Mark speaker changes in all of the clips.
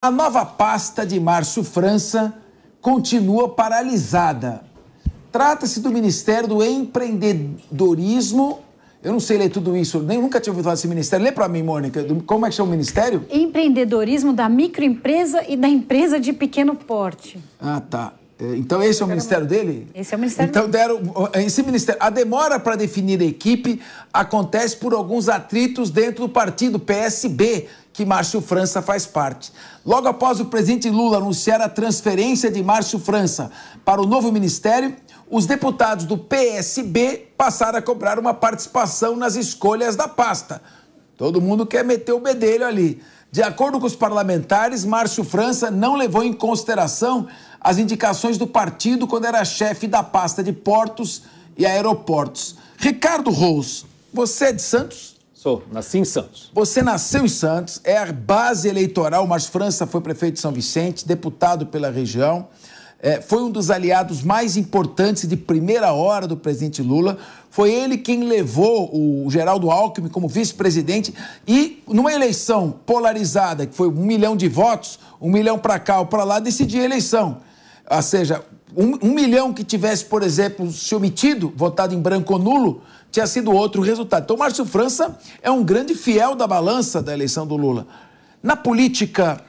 Speaker 1: A nova pasta de Márcio França continua paralisada. Trata-se do Ministério do Empreendedorismo. Eu não sei ler tudo isso, nunca tinha ouvido falar desse ministério. Lê para mim, Mônica, como é que chama o ministério?
Speaker 2: Empreendedorismo da microempresa e da empresa de pequeno porte.
Speaker 1: Ah, tá. Então esse é o ministério dele?
Speaker 2: Esse é o ministério
Speaker 1: Então
Speaker 2: dele.
Speaker 1: esse ministério... A demora para definir a equipe acontece por alguns atritos dentro do partido PSB, que Márcio França faz parte. Logo após o presidente Lula anunciar a transferência de Márcio França para o novo ministério, os deputados do PSB passaram a cobrar uma participação nas escolhas da pasta. Todo mundo quer meter o bedelho ali. De acordo com os parlamentares, Márcio França não levou em consideração as indicações do partido quando era chefe da pasta de portos e aeroportos. Ricardo Rous, você é de Santos?
Speaker 3: Sou, nasci em Santos.
Speaker 1: Você nasceu em Santos, é a base eleitoral. Márcio França foi prefeito de São Vicente, deputado pela região, foi um dos aliados mais importantes de primeira hora do presidente Lula. Foi ele quem levou o Geraldo Alckmin como vice-presidente e, numa eleição polarizada, que foi 1 milhão de votos, 1 milhão para cá ou para lá, decidia a eleição. Ou seja, 1 milhão que tivesse, por exemplo, se omitido, votado em branco ou nulo, tinha sido outro resultado. Então, Márcio França é um grande fiel da balança da eleição do Lula. Na política,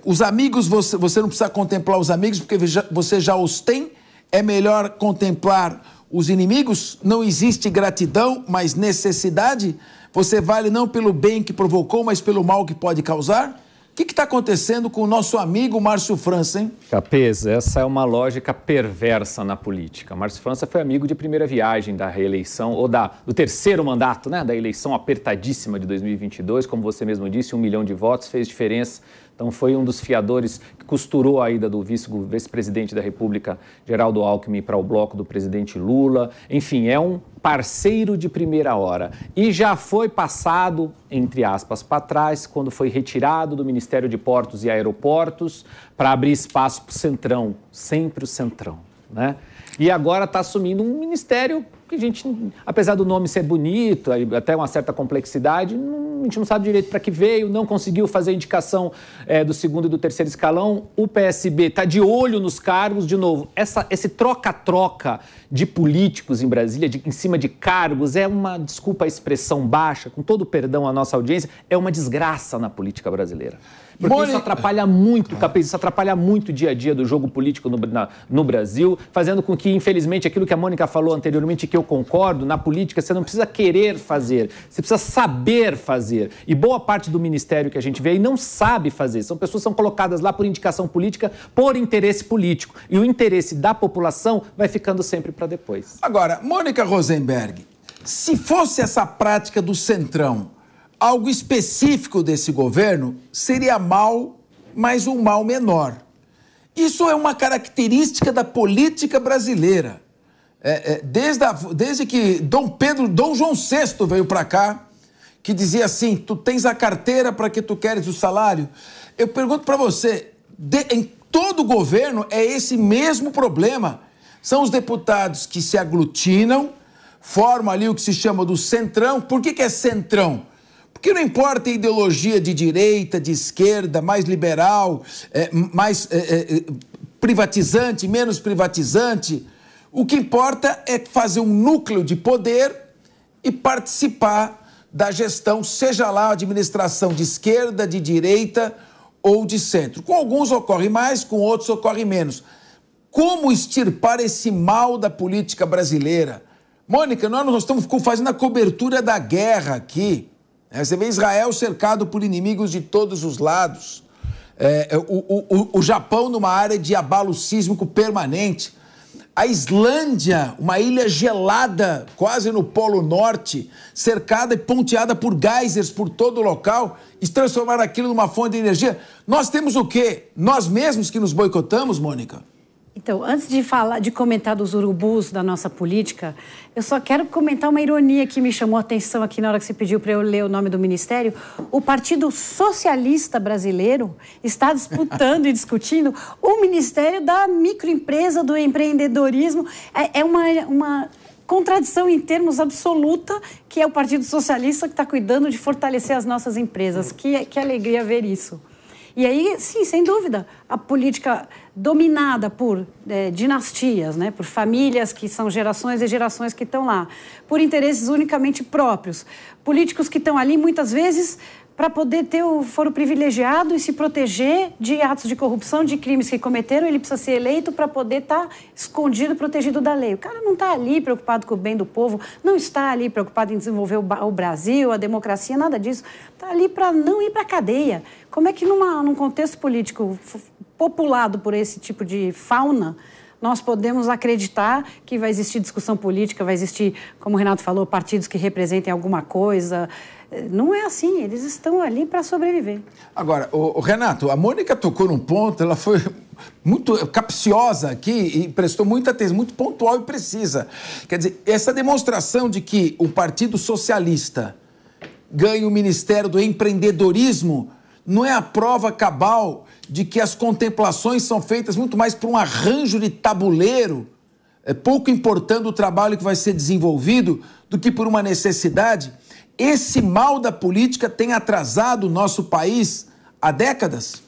Speaker 1: os amigos, você não precisa contemplar os amigos, porque você já os tem. É melhor contemplar os inimigos. Não existe gratidão, mas necessidade. Você vale não pelo bem que provocou, mas pelo mal que pode causar. O que está acontecendo com o nosso amigo Márcio França, hein?
Speaker 3: Capês, essa é uma lógica perversa na política. Márcio França foi amigo de primeira viagem da reeleição, ou do terceiro mandato, né? Da eleição apertadíssima de 2022. Como você mesmo disse, 1 milhão de votos fez diferença. Então foi um dos fiadores que costurou a ida do vice-presidente da República, Geraldo Alckmin, para o bloco do presidente Lula. Enfim, é um parceiro de primeira hora. E já foi passado, entre aspas, para trás, quando foi retirado do Ministério de Portos e Aeroportos para abrir espaço para o Centrão, sempre o Centrão, né? E agora está assumindo um ministério que a gente, apesar do nome ser bonito, até uma certa complexidade, a gente não sabe direito para que veio, não conseguiu fazer a indicação do segundo e do terceiro escalão. O PSB está de olho nos cargos, de novo. Esse troca-troca de políticos em Brasília, em cima de cargos, é uma, desculpa a expressão baixa, com todo o perdão à nossa audiência, é uma desgraça na política brasileira. Porque isso atrapalha muito, Capês, isso atrapalha muito o dia a dia do jogo político no Brasil, fazendo com que, infelizmente, aquilo que a Mônica falou anteriormente, que eu concordo, na política você não precisa querer fazer, você precisa saber fazer. E boa parte do ministério que a gente vê aí não sabe fazer. São pessoas que são colocadas lá por indicação política, por interesse político. E o interesse da população vai ficando sempre para depois.
Speaker 1: Agora, Mônica Rosenberg, se fosse essa prática do Centrão algo específico desse governo, seria mal, mas um mal menor. Isso é uma característica da política brasileira. Desde que Dom João VI veio para cá, que dizia assim, tu tens a carteira para que tu queres o salário. Eu pergunto para você, em todo governo é esse mesmo problema. São os deputados que se aglutinam, formam ali o que se chama do Centrão. Por que é Centrão? Porque não importa a ideologia de direita, de esquerda, mais liberal, mais privatizante, menos privatizante. O que importa é fazer um núcleo de poder e participar da gestão, seja lá a administração de esquerda, de direita ou de centro. Com alguns ocorre mais, com outros ocorre menos. Como extirpar esse mal da política brasileira? Mônica, nós estamos fazendo a cobertura da guerra aqui. Você vê Israel cercado por inimigos de todos os lados. O Japão numa área de abalo sísmico permanente. A Islândia, uma ilha gelada, quase no Polo Norte, cercada e ponteada por geysers por todo o local, e transformar aquilo numa fonte de energia. Nós temos o quê? Nós mesmos que nos boicotamos, Mônica?
Speaker 2: Então, antes de comentar dos urubus da nossa política, eu só quero comentar uma ironia que me chamou a atenção aqui na hora que você pediu para eu ler o nome do ministério. O Partido Socialista Brasileiro está disputando e discutindo o Ministério da Microempresa, do Empreendedorismo. É uma contradição em termos absoluta, que é o Partido Socialista que está cuidando de fortalecer as nossas empresas. Que alegria ver isso. E aí, sim, sem dúvida, a política dominada por dinastias, né? Por famílias que são gerações e gerações que estão lá, por interesses unicamente próprios, políticos que estão ali muitas vezes para poder ter o foro privilegiado e se proteger de atos de corrupção, de crimes que cometeram, ele precisa ser eleito para poder estar escondido, protegido da lei. O cara não está ali preocupado com o bem do povo, não está ali preocupado em desenvolver o Brasil, a democracia, nada disso. Está ali para não ir para a cadeia. Como é que num contexto político populado por esse tipo de fauna, nós podemos acreditar que vai existir discussão política, vai existir, como o Renato falou, partidos que representem alguma coisa? Não é assim, eles estão ali para sobreviver.
Speaker 1: Agora, o Renato, a Mônica tocou num ponto, ela foi muito capciosa aqui e prestou muita atenção, muito pontual e precisa. Quer dizer, essa demonstração de que o Partido Socialista ganha o Ministério do Empreendedorismo não é a prova cabal de que as contemplações são feitas muito mais por um arranjo de tabuleiro, pouco importando o trabalho que vai ser desenvolvido, do que por uma necessidade? Esse mal da política tem atrasado o nosso país há décadas?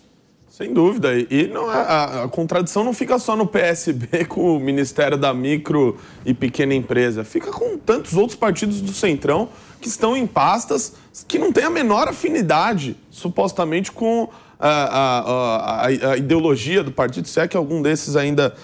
Speaker 4: Sem dúvida. E não a contradição não fica só no PSB com o Ministério da Micro e Pequena Empresa. Fica com tantos outros partidos do Centrão que estão em pastas que não têm a menor afinidade, supostamente, com a ideologia do partido, se é que algum desses ainda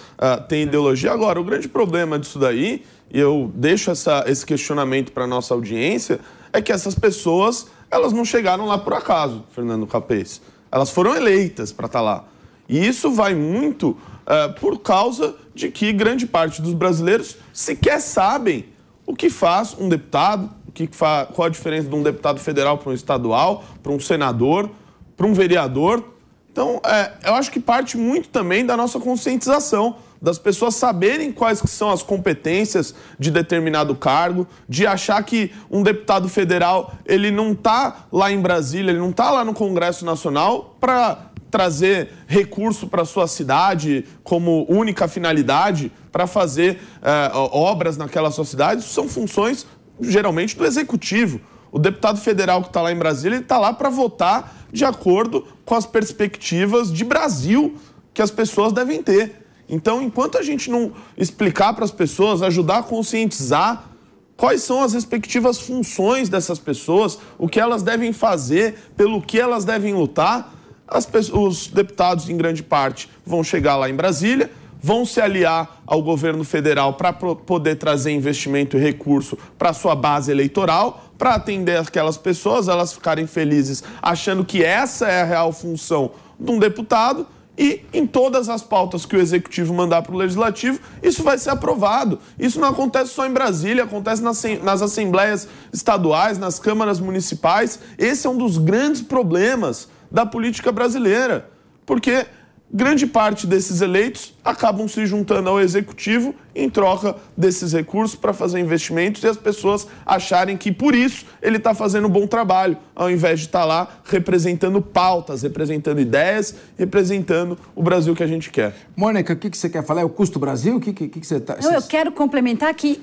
Speaker 4: tem ideologia. Agora, o grande problema disso daí, e eu deixo esse questionamento para a nossa audiência, é que essas pessoas, elas não chegaram lá por acaso, Fernando Capês. Elas foram eleitas para estar lá. E isso vai muito por causa de que grande parte dos brasileiros sequer sabem o que faz um deputado, qual a diferença de um deputado federal para um estadual, para um senador, para um vereador. Então, eu acho que parte muito também da nossa conscientização, das pessoas saberem quais que são as competências de determinado cargo, de achar que um deputado federal, ele não está lá em Brasília, ele não está lá no Congresso Nacional para trazer recurso para a sua cidade como única finalidade para fazer obras naquela sua cidade. Isso são funções, geralmente, do Executivo. O deputado federal que está lá em Brasília, ele está lá para votar de acordo com as perspectivas de Brasil que as pessoas devem ter. Então, enquanto a gente não explicar para as pessoas, ajudar a conscientizar quais são as respectivas funções dessas pessoas, o que elas devem fazer, pelo que elas devem lutar, os deputados, em grande parte, vão chegar lá em Brasília, vão se aliar ao governo federal para poder trazer investimento e recurso para a sua base eleitoral, para atender aquelas pessoas, elas ficarem felizes achando que essa é a real função de um deputado. E em todas as pautas que o Executivo mandar para o Legislativo, isso vai ser aprovado. Isso não acontece só em Brasília, acontece nas assembleias estaduais, nas câmaras municipais. Esse é um dos grandes problemas da política brasileira, porque grande parte desses eleitos acabam se juntando ao Executivo em troca desses recursos para fazer investimentos e as pessoas acharem que, por isso, ele está fazendo um bom trabalho, ao invés de estar lá representando pautas, representando ideias, representando o Brasil que a gente quer.
Speaker 1: Mônica, o que você quer falar? É o custo Brasil? O que você está...
Speaker 2: Eu quero complementar que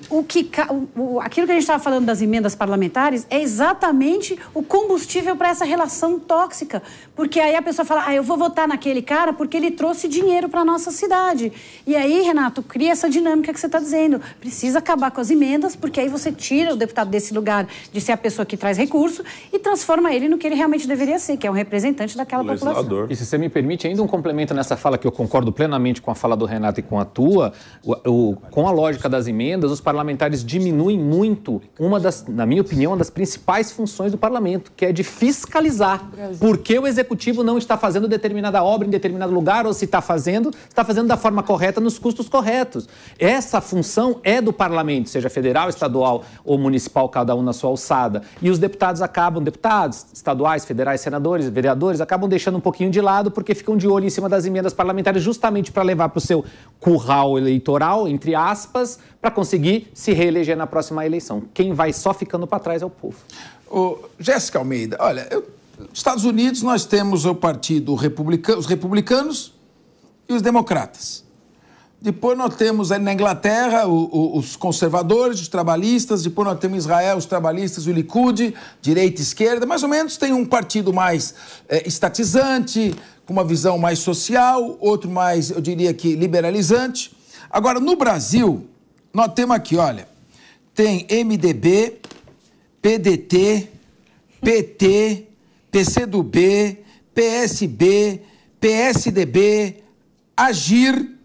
Speaker 2: aquilo que a gente estava falando das emendas parlamentares é exatamente o combustível para essa relação tóxica. Porque aí a pessoa fala, eu vou votar naquele cara porque ele trouxe dinheiro para a nossa cidade. E aí, Renato, cria essa dinâmica que você está dizendo. Precisa acabar com as emendas, porque aí você tira o deputado desse lugar de ser a pessoa que traz recurso e transforma ele no que ele realmente deveria ser, que é um representante daquela população.
Speaker 3: E se você me permite, ainda um complemento nessa fala, que eu concordo plenamente com a fala do Renato e com a tua, com a lógica das emendas, os parlamentares diminuem muito na minha opinião, uma das principais funções do parlamento, que é de fiscalizar. Por que o Executivo não está fazendo determinada obra em determinado lugar, ou se está fazendo da forma correta, nos custos corretos. Essa função é do parlamento, seja federal, estadual ou municipal, cada um na sua alçada. E os deputados estaduais, federais, senadores, vereadores, acabam deixando um pouquinho de lado porque ficam de olho em cima das emendas parlamentares justamente para levar para o seu curral eleitoral, entre aspas, para conseguir se reeleger na próxima eleição. Quem vai só ficando para trás é o povo.
Speaker 1: Jéssica Almeida, olha, nos Estados Unidos nós temos o partido republicano, os republicanos e os democratas. Depois nós temos ali na Inglaterra os conservadores, os trabalhistas. Depois nós temos em Israel os trabalhistas, o Likud, direita e esquerda. Mais ou menos tem um partido mais estatizante, com uma visão mais social, outro mais, eu diria que, liberalizante. Agora, no Brasil, nós temos aqui, olha, tem MDB, PDT, PT, PCdoB, PSB, PSDB, Agir,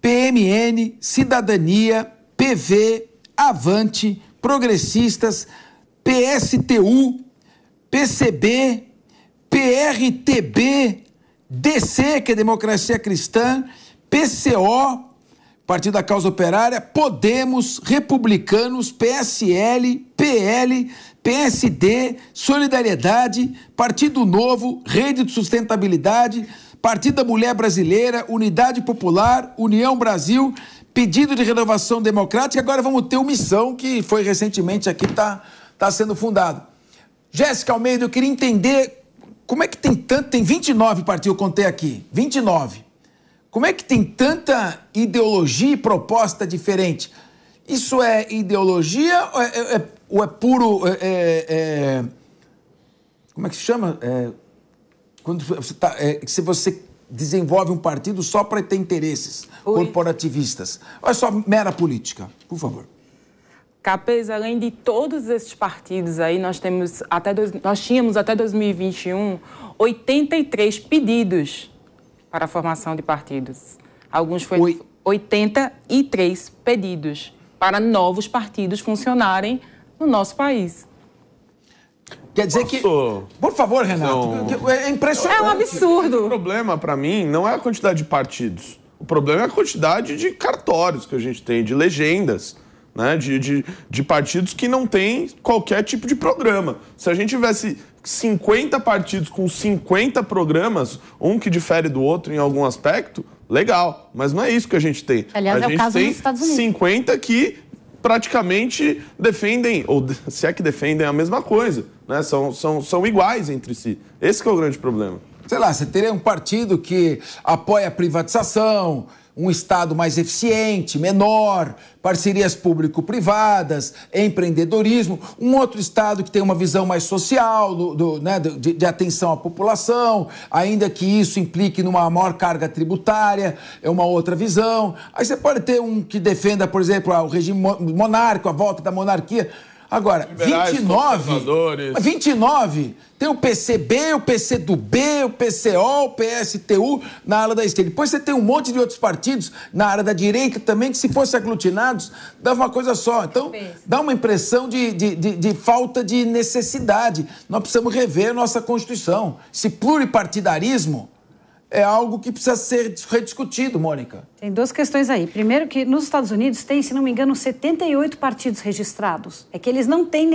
Speaker 1: PMN, Cidadania, PV, Avante, Progressistas, PSTU, PCB, PRTB, DC, que é Democracia Cristã, PCO, Partido da Causa Operária, Podemos, Republicanos, PSL, PL, PSD, Solidariedade, Partido Novo, Rede de Sustentabilidade, Partido da Mulher Brasileira, Unidade Popular, União Brasil, Pedido de Renovação Democrática. Agora vamos ter o Missão, que foi recentemente aqui, está sendo fundado. Jéssica Almeida, eu queria entender como é que tem 29 partidos, eu contei aqui, 29. Como é que tem tanta ideologia e proposta diferente? Isso é ideologia ou é puro... como é que se chama? Quando se você desenvolve um partido só para ter interesses corporativistas. Ou é só mera política? Por favor.
Speaker 5: Capês, além de todos esses partidos aí, nós tínhamos até 2021 83 pedidos para a formação de partidos. Alguns foram 83 pedidos para novos partidos funcionarem no nosso país.
Speaker 1: Quer dizer que... Por favor, Renato, é impressionante.
Speaker 5: É um absurdo.
Speaker 4: O problema, para mim, não é a quantidade de partidos. O problema é a quantidade de cartórios que a gente tem, de legendas, né? De partidos que não têm qualquer tipo de programa. Se a gente tivesse 50 partidos com 50 programas, um que difere do outro em algum aspecto, legal. Mas não é isso que a gente tem.
Speaker 2: Aliás,
Speaker 4: a gente
Speaker 2: é o caso
Speaker 4: tem
Speaker 2: dos Estados Unidos.
Speaker 4: 50 que praticamente defendem, ou se é que defendem a mesma coisa, né? São iguais entre si. Esse que é o grande problema.
Speaker 1: Sei lá, você teria um partido que apoia a privatização, um Estado mais eficiente, menor, parcerias público-privadas, empreendedorismo, um outro Estado que tem uma visão mais social, de atenção à população, ainda que isso implique numa maior carga tributária, é uma outra visão. Aí você pode ter um que defenda, por exemplo, o regime monárquico, a volta da monarquia. Agora,
Speaker 4: liberais,
Speaker 1: 29, tem o PCB, o PCdoB, o PCO, o PSTU na ala da esquerda. Depois você tem um monte de outros partidos na área da direita também, que se fossem aglutinados, dava uma coisa só. Então, dá uma impressão de falta de necessidade. Nós precisamos rever a nossa Constituição. Esse pluripartidarismo é algo que precisa ser rediscutido, Mônica.
Speaker 2: Tem duas questões aí. Primeiro que nos Estados Unidos tem, se não me engano, 78 partidos registrados. É que eles não têm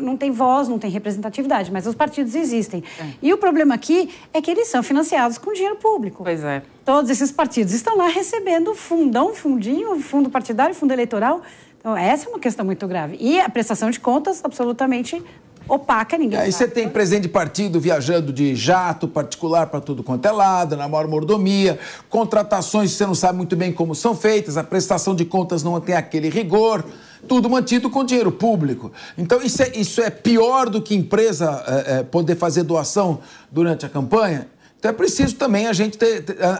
Speaker 2: não têm voz, não têm representatividade, mas os partidos existem. E o problema aqui é que eles são financiados com dinheiro público.
Speaker 5: Pois é.
Speaker 2: Todos esses partidos estão lá recebendo fundinho, fundo partidário, fundo eleitoral. Então, essa é uma questão muito grave. E a prestação de contas absolutamente opaca, ninguém
Speaker 1: Aí você tem presidente de partido viajando de jato particular para tudo quanto é lado, na maior mordomia, contratações que você não sabe muito bem como são feitas, a prestação de contas não tem aquele rigor, tudo mantido com dinheiro público. Então isso é pior do que empresa poder fazer doação durante a campanha. Então é preciso também a gente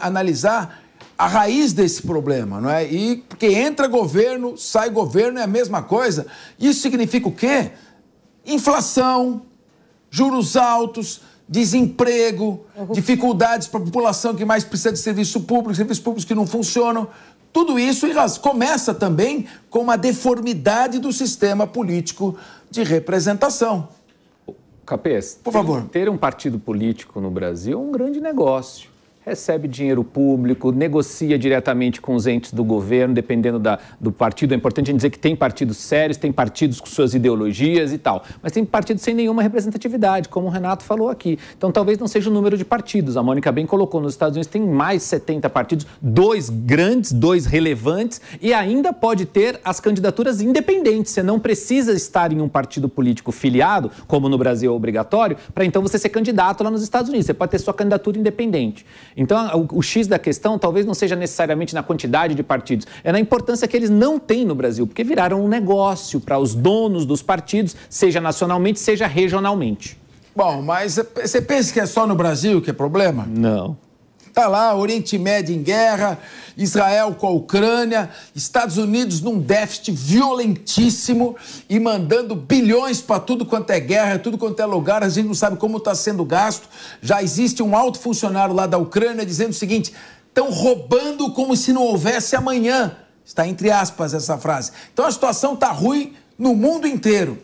Speaker 1: analisar a raiz desse problema, não é? E porque entra governo, sai governo, é a mesma coisa. Isso significa o quê? Inflação, juros altos, desemprego, dificuldades para a população que mais precisa de serviços públicos que não funcionam. Tudo isso começa também com uma deformidade do sistema político de representação.
Speaker 3: Capês,
Speaker 1: por favor.
Speaker 3: Ter um partido político no Brasil é um grande negócio. Recebe dinheiro público, negocia diretamente com os entes do governo, dependendo do partido. É importante a gente dizer que tem partidos sérios, tem partidos com suas ideologias e tal. Mas tem partidos sem nenhuma representatividade, como o Renato falou aqui. Então, talvez não seja o número de partidos. A Mônica bem colocou, nos Estados Unidos tem mais de 70 partidos, 2 grandes, 2 relevantes, e ainda pode ter as candidaturas independentes. Você não precisa estar em um partido político filiado, como no Brasil é obrigatório, para então você ser candidato lá nos Estados Unidos. Você pode ter sua candidatura independente. Então, o X da questão talvez não seja necessariamente na quantidade de partidos, é na importância que eles não têm no Brasil, porque viraram um negócio para os donos dos partidos, seja nacionalmente, seja regionalmente.
Speaker 1: Bom, mas você pensa que é só no Brasil que é problema?
Speaker 3: Não.
Speaker 1: Tá lá, Oriente Médio em guerra, Israel com a Ucrânia, Estados Unidos num déficit violentíssimo e mandando bilhões para tudo quanto é guerra, tudo quanto é lugar, a gente não sabe como está sendo gasto. Já existe um alto funcionário lá da Ucrânia dizendo o seguinte: estão roubando como se não houvesse amanhã. Está entre aspas essa frase. Então a situação está ruim no mundo inteiro.